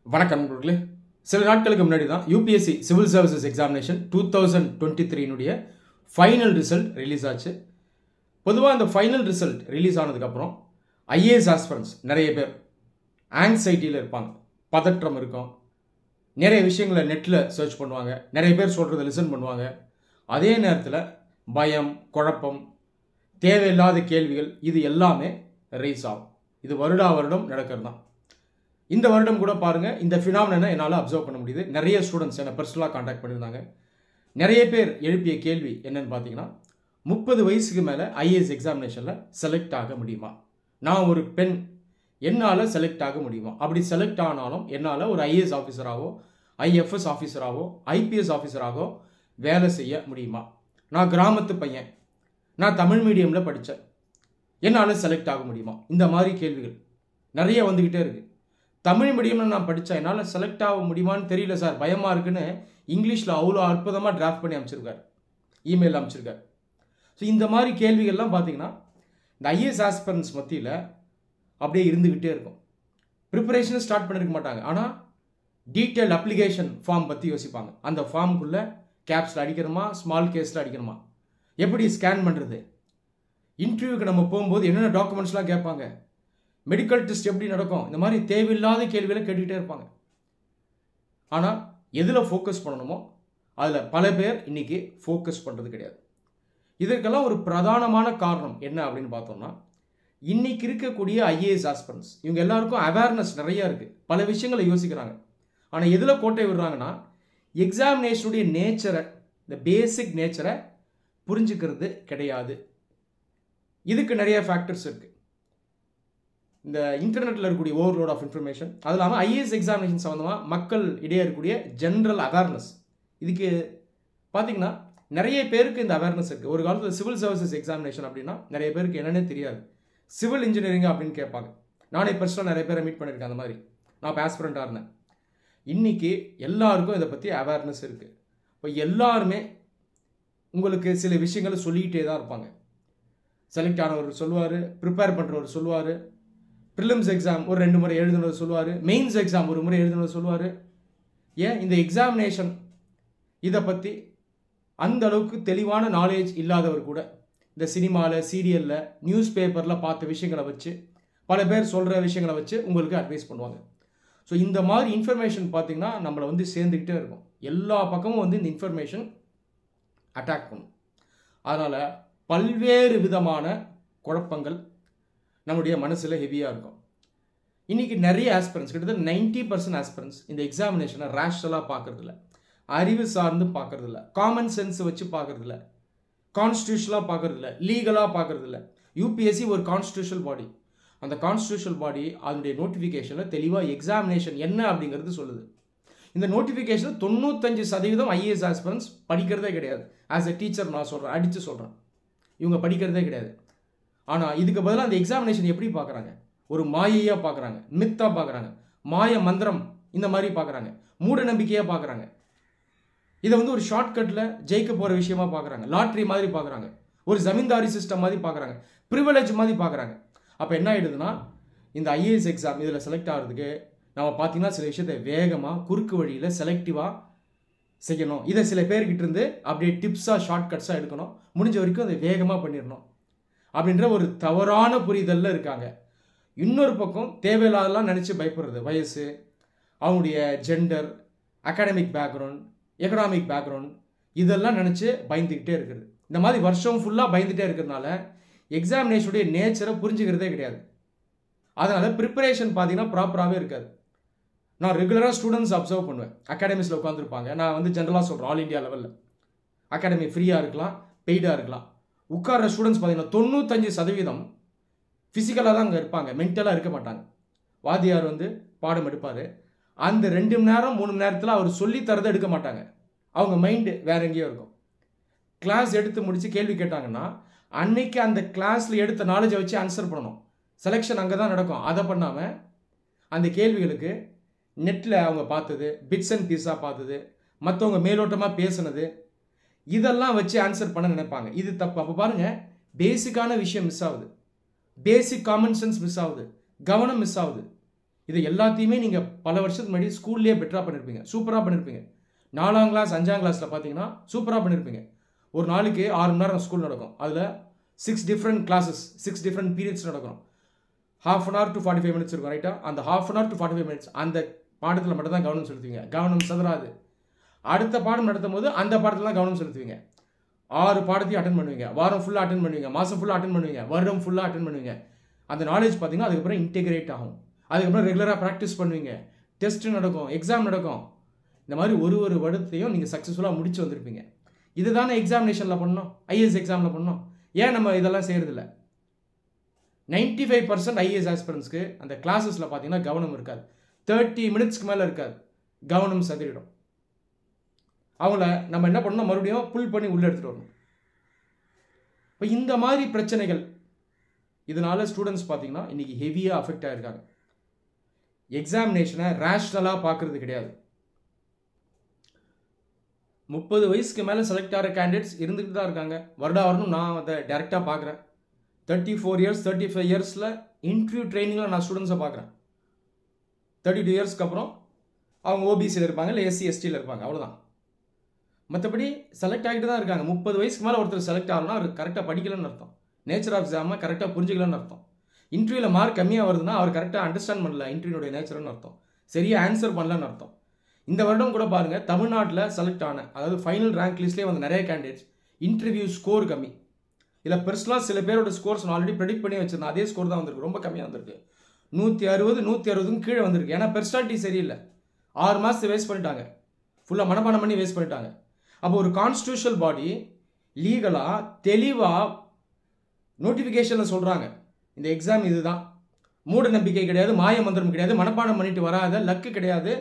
வணக்கம் நண்பர்களே. சில நாட்களுக்கு முன்னாடி தான் UPSC civil services examination 2023 final result release ஆச்சு. பொதுவாக இந்த ஃபைனல் ரிசல்ட் ரிலீஸ் ஆனதுக்கப்புறம் ஐஏஎஸ் ஆஸ்பிரண்ட்ஸ் நிறைய பேர் ஆங்ஸைட்டியில் இருப்பாங்க, பதற்றம் இருக்கும், நிறைய விஷயங்களை நெட்டில் சர்ச் பண்ணுவாங்க, நிறைய பேர் சொல்கிறத லிசன் பண்ணுவாங்க. அதே நேரத்தில் பயம், குழப்பம், தேவையில்லாத கேள்விகள் இது எல்லாமே ரைஸ் ஆகும். இது வருடம் நடக்கிறது தான். இந்த வருடம் கூட பாருங்கள், இந்த ஃபினாமினனை என்னால் அப்சர்வ் பண்ண முடியுது. நிறைய ஸ்டூடெண்ட்ஸ் என்னை பர்சனலாக காண்டாக்ட் பண்ணியிருந்தாங்க. நிறைய பேர் எழுப்பிய கேள்வி என்னன்னு பார்த்தீங்கன்னா, 30 வயசுக்கு மேலே ஐஏஎஸ் எக்ஸாமினேஷனில் செலக்ட் ஆக முடியுமா? நான் ஒரு பெண், என்னால் செலக்ட் ஆக முடியுமா? அப்படி செலக்ட் ஆனாலும் என்னால் ஒரு ஐஏஎஸ் ஆஃபீஸராகவோ ஐஎஃப்எஸ் ஆஃபீஸராகவோ ஐபிஎஸ் ஆஃபீஸராகவோ வேலை செய்ய முடியுமா? நான் கிராமத்து பையன், நான் தமிழ் மீடியமில் படித்தேன், என்னால் செலக்ட் ஆக முடியுமா? இந்த மாதிரி கேள்விகள் நிறைய வந்துக்கிட்டே இருக்குது. தமிழ் மீடியமில் நான் படித்தேன், என்னால் செலக்ட் ஆக முடியுமான்னு தெரியல சார், பயமாக இருக்குன்னு இங்கிலீஷில் அவ்வளோ அற்புதமாக டிராஃப்ட் பண்ணி அமைச்சிருக்கார், இமெயில் அமைச்சிருக்கார். ஸோ இந்த மாதிரி கேள்விகள்லாம் பார்த்தீங்கன்னா இந்த ஐஏஎஸ் ஆஸ்பிரண்ட்ஸ் மத்தியில் அப்படியே இருந்துக்கிட்டே இருக்கும். ப்ரிப்பரேஷனை ஸ்டார்ட் பண்ணியிருக்க மாட்டாங்க, ஆனால் டீட்டெயில் அப்ளிகேஷன் ஃபார்ம் பற்றி யோசிப்பாங்க. அந்த ஃபார்முக்குள்ளே கேப்ஸில் அடிக்கணுமா, ஸ்மால் கேஸில் அடிக்கணுமா, எப்படி ஸ்கேன் பண்ணுறது, இன்டர்வியூக்கு நம்ம போகும்போது என்னென்ன டாக்குமெண்ட்ஸ்லாம் கேட்பாங்க, மெடிக்கல் டெஸ்ட் எப்படி நடக்கும், இந்த மாதிரி தேவையில்லாத கேள்விகளை கேட்டுக்கிட்டே இருப்பாங்க. ஆனால் எதில் ஃபோக்கஸ் பண்ணணுமோ அதில் பல பேர் இன்னைக்கு ஃபோக்கஸ் பண்ணுறது கிடையாது. இதற்கெல்லாம் ஒரு பிரதானமான காரணம் என்ன அப்படின்னு பார்த்தோம்னா, இன்னைக்கு இருக்கக்கூடிய ஐஏஎஸ் ஆஸ்பிரண்ட்ஸ் இவங்க எல்லாருக்கும் அவேர்னஸ் நிறைய இருக்குது, பல விஷயங்களை யோசிக்கிறாங்க. ஆனால் எதில் கோட்டை விடுறாங்கன்னா, எக்ஸாமினேஷனுடைய நேச்சரை, இந்த பேசிக் நேச்சரை புரிஞ்சுக்கிறது கிடையாது. இதுக்கு நிறைய ஃபேக்டர்ஸ் இருக்குது. இந்த இன்டர்நெட்டில் இருக்கக்கூடிய ஓவர்லோட் ஆஃப் இன்ஃபர்மேஷன், அது இல்லாமல் ஐஏஎஸ் எக்ஸாமினேஷன் சம்மந்தமாக மக்கள் இடையே இருக்கக்கூடிய ஜென்ரல் அவேர்னஸ், இதுக்கு பார்த்தீங்கன்னா நிறைய பேருக்கு இந்த அவேர்னஸ் இருக்குது. ஒரு காலத்தில் சிவில் சர்வீசஸ் எக்ஸாமினேஷன் அப்படின்னா நிறைய பேருக்கு என்னன்னே தெரியாது. சிவில் இன்ஜினியரிங் அப்படின்னு கேட்பாங்க. நானே பர்சனலாக நிறைய பேரை மீட் பண்ணியிருக்கேன். அந்த மாதிரி நான் இப்போ ஆஸ்பிரண்ட்டாக இருந்தேன். இன்றைக்கி எல்லாருக்கும் இதை பற்றி அவேர்னஸ் இருக்குது. இப்போ எல்லாருமே உங்களுக்கு சில விஷயங்களை சொல்லிக்கிட்டே தான் இருப்பாங்க. செலக்ட் ஆனவர் சொல்லுவார், ப்ரிப்பேர் பண்ணுறவர் சொல்லுவார், ப்ரிலிம்ஸ் எக்ஸாம் ஒரு 2 முறை எழுதுனவர் சொல்லுவார், மெயின்ஸ் எக்ஸாம் ஒரு முறை எழுதுனவர் சொல்லுவார். ஏன் இந்த எக்ஸாமினேஷன் இதை பற்றி அந்த அளவுக்கு தெளிவான நாலேஜ் இல்லாதவர் கூட இந்த சினிமாவில், சீரியலில், நியூஸ் பேப்பரில் பார்த்த விஷயங்களை வச்சு, பல பேர் சொல்கிற விஷயங்களை வச்சு உங்களுக்கு அட்வைஸ் பண்ணுவாங்க. ஸோ இந்த மாதிரி இன்ஃபர்மேஷன் பார்த்திங்கன்னா நம்மளை வந்து சேர்ந்துக்கிட்டே இருக்கும். எல்லா பக்கமும் வந்து இந்த இன்ஃபர்மேஷன் அட்டாக் பண்ணும். அதனால் பல்வேறு விதமான குழப்பங்கள் நம்முடைய மனசில் ஹெவியாக இருக்கும். இன்றைக்கி நிறைய ஆஸ்பிரண்ட்ஸ், கிட்டத்தட்ட 90% ஆஸ்பிரண்ட்ஸ் இந்த எக்ஸாமினேஷனை ரேஷனலாக பார்க்குறதில்ல, அறிவு சார்ந்து பார்க்குறதில்ல, காமன் சென்ஸ் வச்சு பார்க்குறதில்ல, கான்ஸ்டியூஷனலாக பார்க்குறதில்ல, லீகலாக பார்க்குறதில்ல. யூபிஎஸ்சி ஒரு கான்ஸ்டியூஷனல் பாடி. அந்த கான்ஸ்டியூஷனல் பாடி அதனுடைய நோட்டிஃபிகேஷனில் தெளிவாக எக்ஸாமினேஷன் என்ன அப்படிங்கிறது சொல்லுது. இந்த நோட்டிஃபிகேஷனில் 95% ஐஏஎஸ் ஆஸ்பிரண்ட்ஸ் படிக்கிறதே கிடையாது. ஆஸ் எ டீச்சர் நான் சொல்கிறேன், அடித்து சொல்கிறேன், இவங்க படிக்கிறதே கிடையாது. ஆனால் இதுக்கு பதிலாக அந்த எக்ஸாமினேஷன் எப்படி பார்க்குறாங்க, ஒரு மாயையாக பார்க்குறாங்க, மித்தாக பார்க்குறாங்க, மாய மந்திரம் இந்த மாதிரி பார்க்குறாங்க, மூட நம்பிக்கையாக பார்க்குறாங்க. இதை வந்து ஒரு ஷார்ட்கட்டில் ஜெயிக்க போகிற விஷயமா பார்க்குறாங்க, லாட்ரி மாதிரி பார்க்குறாங்க, ஒரு ஜமீன்தாரி சிஸ்டம் மாதிரி பார்க்குறாங்க, ப்ரிவிலேஜ் மாதிரி பார்க்குறாங்க. அப்போ என்ன ஆகிடுதுன்னா, இந்த ஐஏஎஸ் எக்ஸாம் இதில் செலக்ட் ஆகிறதுக்கு நம்ம பார்த்தீங்கன்னா சில விஷயத்தை வேகமாக குறுக்கு வழியில் செலக்டிவாக செய்யணும். இதை சில பேர்கிட்ட இருந்து அப்படியே டிப்ஸாக ஷார்ட்கட்ஸாக எடுக்கணும், முடிஞ்ச வரைக்கும் அதை வேகமாக பண்ணிடணும் அப்படின்ற ஒரு தவறான புரிதலில் இருக்காங்க. இன்னொரு பக்கம் தேவையில்லாதெல்லாம் நினச்சி பயப்படுறது, வயசு, அவங்களுடைய gender, academic background, economic background, இதெல்லாம் நினச்சி பயந்துக்கிட்டே இருக்குது. இந்த மாதிரி வருஷம் ஃபுல்லாக பயந்துகிட்டே இருக்கிறதுனால எக்ஸாமினேஷனுடைய நேச்சரை புரிஞ்சுக்கிறதே கிடையாது. அதனால் ப்ரிப்பரேஷன் பார்த்தீங்கன்னா ப்ராப்பராகவே இருக்காது. நான் ரெகுலராக ஸ்டூடெண்ட்ஸ் அப்சர்வ் பண்ணுவேன், அகாடமிஸில் உட்காந்துருப்பாங்க. நான் வந்து ஜென்ரலாக சொல்கிறேன், ஆல் இண்டியா லெவலில் அகாடமி ஃப்ரீயாக இருக்கலாம், பெய்டாக இருக்கலாம். உட்கார்ற ஸ்டூடெண்ட்ஸ் பார்த்தீங்கன்னா 95% ஃபிசிக்கலாக தான் அங்கே இருப்பாங்க, மென்டலாக இருக்க மாட்டாங்க. வாத்தியார் வந்து பாடம் எடுப்பார், அந்த 2 மணி நேரம் 3 மணி நேரத்தில் அவர் சொல்லித்தரதை எடுக்க மாட்டாங்க, அவங்க மைண்டு வேற எங்கேயோ இருக்கும். கிளாஸ் எடுத்து முடித்து கேள்வி கேட்டாங்கன்னா அன்னைக்கு அந்த கிளாஸில் எடுத்த நாலேஜை வச்சு ஆன்சர் பண்ணணும். செலெக்ஷன் அங்கே தான் நடக்கும். அதை பண்ணாமல் அந்த கேள்விகளுக்கு நெட்டில் அவங்க பார்த்தது, பிட்ஸ் அண்ட் பீஸாக பார்த்தது, மற்றவங்க மேலோட்டமாக பேசுனது, இதெல்லாம் வச்சு ஆன்சர் பண்ண நினைப்பாங்க. இது தப்பு. அப்போ பாருங்கள், பேசிக்கான விஷயம் மிஸ் ஆகுது, பேசிக் காமன் சென்ஸ் மிஸ் ஆகுது, கவனம் மிஸ் ஆகுது. இது எல்லாத்தையுமே நீங்கள் பல வருஷத்துக்கு முன்னாடி ஸ்கூல்லேயே பெட்டராக பண்ணியிருப்பீங்க, சூப்பராக பண்ணியிருப்பீங்க. 4ஆம் கிளாஸ் 5ஆம் கிளாஸில் பார்த்தீங்கன்னா சூப்பராக பண்ணியிருப்பீங்க. ஒரு நாளைக்கு 6 மணி நேரம் ஸ்கூல் நடக்கும். அதில் 6 டிஃப்ரெண்ட் கிளாஸஸ், 6 டிஃப்ரெண்ட் பீரியட்ஸ் நடக்கும். ½ hour to 45 minutes இருக்கும், ரைட்டா? அந்த ½ hour to 45 minutes அந்த பாடத்தில் மட்டும் தான் கவனம் செலுத்துவீங்க. கவனம் சதுராது. அடுத்த பாடம் நடத்தும் போது அந்த பாடத்தில் தான் கவனம் செலுத்துவீங்க. 6 பாடத்தையும் அட்டன் பண்ணுவீங்க, வாரம் ஃபுல்லாக அட்டன் பண்ணுவீங்க, மாதம் ஃபுல்லாக அட்டன் பண்ணுவீங்க, வருடம் ஃபுல்லாக அட்டன் பண்ணுவீங்க. அந்த நாலேஜ் பார்த்தீங்கன்னா அதுக்கப்புறம் இன்டெகிரேட் ஆகும். அதுக்கப்புறம் ரெகுலராக ப்ராக்டிஸ் பண்ணுவீங்க, டெஸ்ட் நடக்கும், எக்ஸாம் நடக்கும். இந்த மாதிரி ஒரு வருடத்தையும் நீங்கள் சக்ஸஸ்ஃபுல்லாக முடிச்சு வந்திருப்பீங்க. இதுதானே எக்ஸாமினேஷனில் பண்ணோம், ஐஏஎஸ் எக்ஸாமில் பண்ணோம். ஏன் நம்ம இதெல்லாம் செய்கிறதில்ல? 95% ஐஏஎஸ் ஆஸ்பிரன்ஸ்க்கு அந்த கிளாஸஸில் பார்த்தீங்கன்னா கவனம் இருக்காது. 30 மினிட்ஸ்க்கு மேலே இருக்காது, கவனம் சதிரிடும். அவங்கள நம்ம என்ன பண்ணணும், மறுபடியும் புல் பண்ணி உள்ளே எடுத்துகிட்டு வரணும். இப்போ இந்த மாதிரி பிரச்சனைகள் இதனால ஸ்டூடெண்ட்ஸ் பார்த்தீங்கன்னா இன்றைக்கி ஹெவியாக அஃபெக்ட் ஆகிருக்காங்க. எக்ஸாமினேஷனை ரேஷ்னலாக பார்க்குறது கிடையாது. 30 வயசுக்கு மேலே செலக்ட் ஆகிற கேண்டிடேட்ஸ் இருந்துகிட்டு தான் இருக்காங்க. வருடம் நான் அதை டேரெக்டாக பார்க்குறேன். 34 இயர்ஸ் 35 இயர்ஸில் இன்டர்வியூ ட்ரைனிங்கில் நான் ஸ்டூடெண்ட்ஸை பார்க்குறேன். 32 இயர்ஸ்க்கு அப்புறம் அவங்க ஓபிசியில் இருப்பாங்க, இல்லை எஸ்சி எஸ்டியில் இருப்பாங்க, அவ்வளோதான். மற்றபடி செலக்ட் ஆகிட்டு தான் இருக்காங்க. 30 வயசுக்கு மேலே ஒருத்தர் செலக்ட் ஆகணும்னா அவர் கரெக்டாக படிக்கலன்னு அர்த்தம், நேச்சர் ஆஃப் எக்ஸாமை கரெக்டாக புரிஞ்சிக்கலன்னு அர்த்தம். இன்டர்வியூவில் மார்க் கம்மியாக வருதுன்னா அவர் கரெக்டாக அண்டர்ஸ்டாண்ட் பண்ணல இன்டர்வியூடைய நேச்சர்னு அர்த்தம், சரியாக ஆன்சர் பண்ணலன்னு அர்த்தம். இந்த வருடம் கூட பாருங்கள், தமிழ்நாட்டில் செலக்ட் ஆன, அதாவது ஃபைனல் ரேங்க் லிஸ்ட்லேயே வந்து நிறைய கேண்டிடேட்ஸ் இன்டர்வியூ ஸ்கோர் கம்மி. இதில் பெருசலாக சில பேரோட ஸ்கோர்ஸ் நான் ஆல்ரெடி ப்ரெடிக்ட் பண்ணி வச்சிருந்தேன், அதே ஸ்கோர் தான் வந்திருக்கு, ரொம்ப கம்மியாக வந்திருக்கு. 160 கீழே வந்திருக்கு. ஏன்னா பெர்சனாலிட்டி சரியில்லை, 6 மாதத்தை வேஸ்ட் பண்ணிட்டாங்க, ஃபுல்லாக மனப்பாடம் பண்ணி வேஸ்ட் பண்ணிட்டாங்க. அப்போ ஒரு கான்ஸ்டியூஷனல் பாடி லீகலாக தெளிவாக நோட்டிஃபிகேஷனில் சொல்கிறாங்க, இந்த எக்ஸாம் இதுதான், மூட நம்பிக்கை கிடையாது, மாய மந்திரம் கிடையாது, மனப்பாடம் பண்ணிட்டு வராத, லக்கு கிடையாது,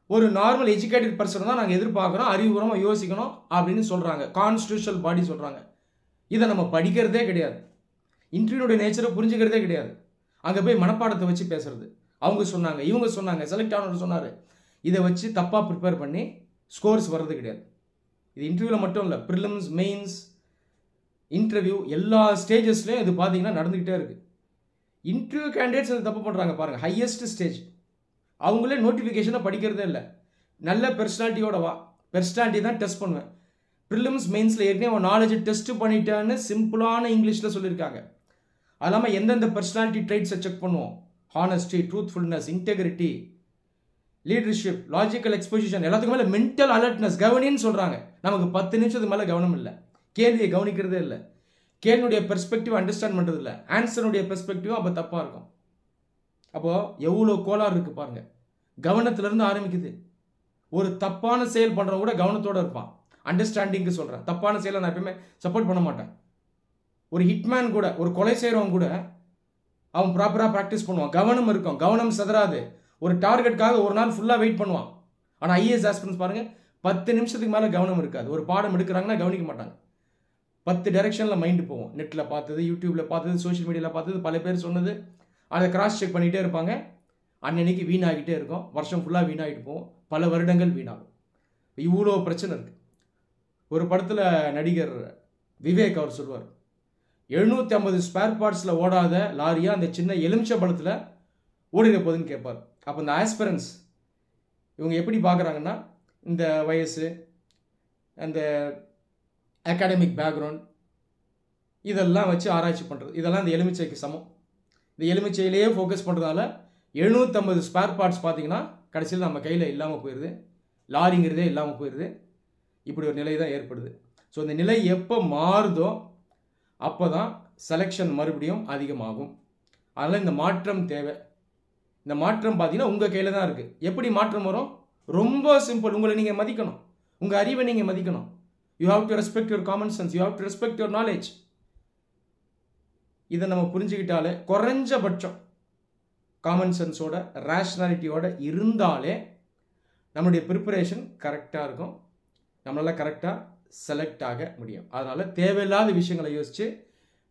ஒரு நார்மல் எஜுகேட்டட் பர்சன் தான் நாங்கள் எதிர்பார்க்குறோம், அறிவுபூர்வமாக யோசிக்கணும் அப்படின்னு சொல்கிறாங்க. கான்ஸ்டியூஷனல் பாடி சொல்கிறாங்க. இதை நம்ம படிக்கிறதே கிடையாது, இன்டர்வியூடைய நேச்சரை புரிஞ்சுக்கிறதே கிடையாது. அங்கே போய் மனப்பாடத்தை வச்சு பேசுறது, அவங்க சொன்னாங்க, இவங்க சொன்னாங்க, செலக்ட் ஆனவர் சொன்னார், இதை வச்சு தப்பாக ப்ரிப்பேர் பண்ணி ஸ்கோர்ஸ் வர்றது கிடையாது. இது இன்டர்வியூவில் மட்டும் இல்லை, ப்ரிலிம்ஸ், மெயின்ஸ், இன்டர்வியூ எல்லா ஸ்டேஜஸ்லையும் இது பார்த்தீங்கன்னா நடந்துக்கிட்டே இருக்குது. இன்டர்வியூ கேண்டிடேட்ஸ் அது தப்பு பண்ணுறாங்க பாருங்கள். ஹையஸ்ட் ஸ்டேஜ் அவங்களே நோட்டிஃபிகேஷனை படிக்கிறதே இல்லை. நல்ல பெர்சனாலிட்டியோட வா, பெர்சனாலிட்டி தான் டெஸ்ட் பண்ணுவேன். ப்ரிலிம்ஸ் மெயின்ஸில் ஏற்கனவே அவன் நாலேஜ் டெஸ்ட் பண்ணிட்டான்னு சிம்பிளான இங்கிலீஷில் சொல்லியிருக்காங்க. அது இல்லாமல் எந்தெந்த பெர்சனாலிட்டி ட்ரைட்ஸை செக் பண்ணுவோம், honesty, truthfulness, integrity, leadership, logical exposition, எல்லாத்துக்கும் மேலே மென்டல் அலர்ட்னஸ், கவனின்னு சொல்கிறாங்க. நமக்கு 10 நிமிஷத்துக்கு மேலே கவனம் இல்லை, கேள்வியை கவனிக்கிறதே இல்லை, கேள்வியுடைய பெர்ஸ்பெக்டிவ் அண்டர்ஸ்டாண்ட் பண்ணுறது இல்லை, ஆன்சருடைய பெர்ஸ்பெக்டிவும் அப்போ தப்பாக இருக்கும். அப்போது எவ்வளோ கோளாறு இருக்குது பாருங்கள். கவனத்திலேருந்து ஆரம்பிக்குது. ஒரு தப்பான செயல் பண்ணுறவங்க கூட கவனத்தோடு இருப்பான், அண்டர்ஸ்டாண்டிங்கு சொல்கிறேன். தப்பான செயலை நான் எப்பயுமே சப்போர்ட் பண்ண மாட்டேன். ஒரு ஹிட்மேன் கூட, ஒரு கொலை செய்கிறவங்க கூட அவன் ப்ராப்பராக ப்ராக்டிஸ் பண்ணுவான், கவனம் இருக்கும், கவனம் சதறாது. ஒரு டார்கெட்டுக்காக ஒரு நாள் ஃபுல்லாக வெயிட் பண்ணுவான். ஆனால் ஐஏஎஸ் ஆஸ்பிரன்ஸ் பாருங்கள், 10 நிமிஷத்துக்கு மேலே கவனம் இருக்காது. ஒரு பாடம் எடுக்கிறாங்கன்னா கவனிக்க மாட்டாங்க. 10 டைரெக்ஷனில் மைண்டு போவோம். நெட்டில் பார்த்தது, யூடியூப்பில் பார்த்தது, சோஷியல் மீடியாவில் பார்த்தது, பல பேர் சொன்னது, அதை கிராஸ் செக் பண்ணிகிட்டே இருப்பாங்க. அன்னன்னைக்கு வீணாகிட்டே இருக்கும், வருஷம் ஃபுல்லாக வீணாகிட்டு போவோம், பல வருடங்கள் வீணாகும். இவ்வளோ பிரச்சனை இருக்குது. ஒரு படத்தில் நடிகர் விவேக் அவர் சொல்லுவார், 750 ஸ்பேர் பார்ட்ஸில் ஓடாத லாரியாக அந்த சின்ன எலுமிச்சை பழத்தில் ஓடிட போகுதுன்னு கேட்பார். அப்போ இந்த ஆஸ்பிரன்ஸ் இவங்க எப்படி பார்க்குறாங்கன்னா, இந்த வயசு, அந்த அகாடமிக் பேக்ரவுண்ட், இதெல்லாம் வச்சு ஆராய்ச்சி பண்ணுறது, இதெல்லாம் இந்த எலுமிச்சைக்கு சமம். இந்த எலுமிச்சையிலேயே ஃபோக்கஸ் பண்ணுறதால 750 ஸ்பேர் பார்ட்ஸ் பார்த்தீங்கன்னா கடைசியில் நம்ம கையில் இல்லாமல் போயிடுது, லாரிங்கிறதே இல்லாமல் போயிடுது. இப்படி ஒரு நிலை தான் ஏற்படுது. ஸோ இந்த நிலை எப்போ மாறுதோ அப்போ தான் செலெக்ஷன் மறுபடியும் அதிகமாகும். அதனால் இந்த மாற்றம் தேவை. இந்த மாற்றம் பார்த்தீங்கன்னா உங்கள் கையில் தான் இருக்குது. எப்படி மாற்றம் வரும்? ரொம்ப சிம்பிள். உங்களை நீங்கள் மதிக்கணும், உங்கள் அறிவை நீங்கள் மதிக்கணும். You have to respect your common sense, you have to respect your knowledge. இதை நம்ம புரிஞ்சுக்கிட்டாலே, குறைஞ்சபட்சம் காமன் சென்ஸோட, ரேஷ்னாலிட்டியோட இருந்தாலே நம்மளுடைய ப்ரிப்பரேஷன் கரெக்டாக இருக்கும், நம்மளால் கரெக்டாக செலக்ட் ஆக முடியும். அதனால் தேவையில்லாத விஷயங்களை யோசித்து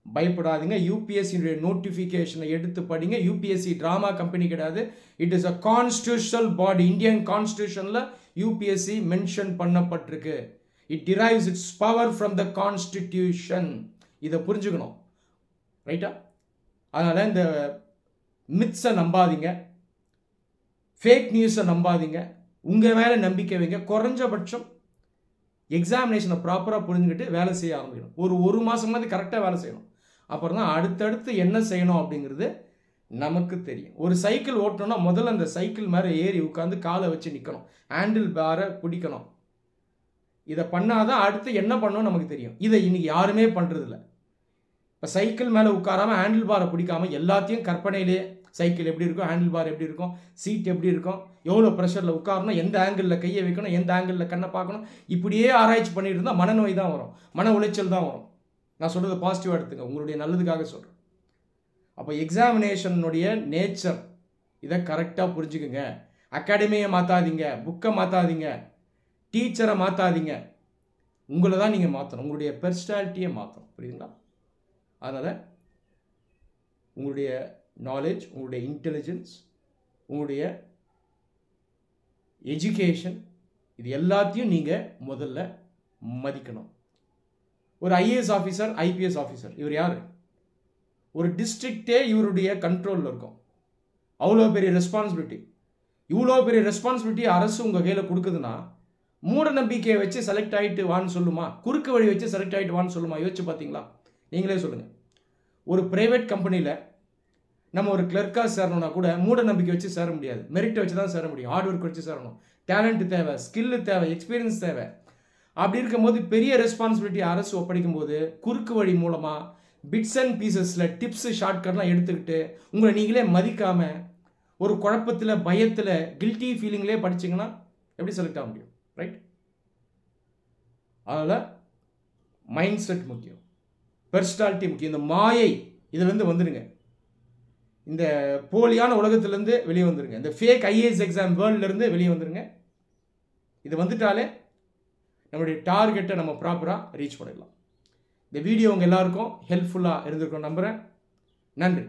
பயப்படாதீங்க. யூபிஎஸ்சியுடைய நோட்டிஃபிகேஷனை எடுத்து படிங்க. யூபிஎஸ்சி ட்ராமா கம்பெனி கிடையாது, it is a constitutional body. Indian கான்ஸ்டியூஷனில் யூபிஎஸ்சி மென்ஷன் பண்ணப்பட்டிருக்கு. It derives its power from the constitution. இதை புரிஞ்சுக்கணும், ரைட்டா? அதனால் இந்த மித்ஸை நம்பாதீங்க. ஃபேக் நியூஸை நம்பாதீங்க, உங்கள் மேலே நம்பிக்கை வைங்க. குறைஞ்சபட்சம் எக்ஸாமினேஷனை ப்ராப்பராக புரிஞ்சுக்கிட்டு வேலை செய்ய ஆரம்பிக்கணும். ஒரு மாதமாவது கரெக்டாக வேலை செய்யணும். அப்புறம் தான் அடுத்தடுத்து என்ன செய்யணும் அப்படிங்கிறது நமக்கு தெரியும். ஒரு சைக்கிள் ஓட்டணும்னா முதல்ல அந்த சைக்கிள் மேலே ஏறி உட்காந்து காலை வச்சு நிற்கணும், ஹேண்டில் பாரை பிடிக்கணும். இதை பண்ணாதான் அடுத்து என்ன பண்ணணும் நமக்கு தெரியும். இதை இன்னைக்கு யாருமே பண்ணுறதில்ல. இப்போ சைக்கிள் மேலே உட்காராமல் ஹேண்டில் பாரை பிடிக்காமல் எல்லாத்தையும் கற்பனையிலே சைக்கிள் எப்படி இருக்கும், ஹேண்டில் பார் எப்படி இருக்கும், சீட் எப்படி இருக்கும், எவ்வளோ ப்ரெஷரில் உட்காரணும், எந்த ஆங்கிளில் கையை வைக்கணும், எந்த ஆங்கிளில் கண்ணை பார்க்கணும், இப்படியே ஆராய்ச்சி பண்ணிட்டு இருந்தால் மனநோய் தான் வரும், மன உளைச்சல் தான் வரும். நான் சொல்கிறது பாசிட்டிவாக எடுத்துங்க, உங்களுடைய நல்லதுக்காக சொல்கிறேன். அப்போ எக்ஸாமினேஷனுடைய நேச்சர் இதை கரெக்டாக புரிஞ்சுக்குங்க. அகாடமியை மாற்றாதீங்க, புக்கை மாற்றாதீங்க, டீச்சரை மாற்றாதீங்க, உங்களை தான் நீங்கள் மாற்றணும், உங்களுடைய பர்சனாலிட்டியை மாற்றணும். புரியுதுங்களா? அதனால் உங்களுடைய நாலேஜ், உங்களுடைய இன்டெலிஜென்ஸ், உங்களுடைய எஜுகேஷன், இது எல்லாத்தையும் நீங்கள் முதல்ல மதிக்கணும். ஒரு ஐஏஎஸ் ஆஃபீஸர், ஐபிஎஸ் ஆஃபீஸர், இவர் யார்? ஒரு டிஸ்ட்ரிக்டே இவருடைய கண்ட்ரோலில் இருக்கும். அவ்வளோ பெரிய ரெஸ்பான்சிபிலிட்டி. இவ்வளோ பெரிய ரெஸ்பான்சிபிலிட்டி அரசு உங்கள் கையில் கொடுக்குதுன்னா மூட நம்பிக்கையை வச்சு செலக்ட் ஆகிட்டு வான்னு சொல்லுமா? குறுக்கு வழி வச்சு செலக்ட் ஆகிட்டு வான்னு சொல்லுமா? யோசிச்சு பார்த்தீங்களா? நீங்களே சொல்லுங்கள். ஒரு ப்ரைவேட் கம்பெனியில் நம்ம ஒரு கிளர்க்காக சேரணும்னா கூட மூட நம்பிக்கை வச்சு சேர முடியாது, மெரிட்டை வச்சு தான் சேர முடியும், ஹார்ட் ஒர்க் வச்சு சேரணும். டேலண்ட் தேவை, ஸ்கில்லு தேவை, எக்ஸ்பீரியன்ஸ் தேவை. அப்படி இருக்கும்போது பெரிய ரெஸ்பான்சிபிலிட்டி அரசு ஒப்படைக்கும் போது குறுக்கு வழி மூலமாக பிட்ஸ் அண்ட் பீசஸில் டிப்ஸு ஷார்ட்கட்லாம் எடுத்துக்கிட்டு உங்களை நீங்களே மதிக்காமல் ஒரு குழப்பத்தில், பயத்தில், கில்ட்டி ஃபீலிங்லேயே படிச்சிங்கன்னா எப்படி செலக்ட் ஆக முடியும்? ரைட்? அதனால் மைண்ட் செட் முக்கியம், பர்சனாலிட்டி முக்கியம். இந்த மாயை இதுலேருந்து வந்துடுங்க, இந்த போலியான உலகத்திலேருந்து வெளியே வந்துடுங்க, இந்த ஃபேக் ஐஏஎஸ் எக்ஸாம் வேர்ல்ட்லேருந்து வெளியே வந்துடுங்க. இது வந்துட்டாலே நம்மளுடைய டார்கெட்டை நம்ம ப்ராப்பராக ரீச் பண்ணிடலாம். இந்த வீடியோ உங்கள் எல்லாருக்கும் ஹெல்ப்ஃபுல்லாக இருந்திருக்கும் நம்புகிறேன். நன்றி.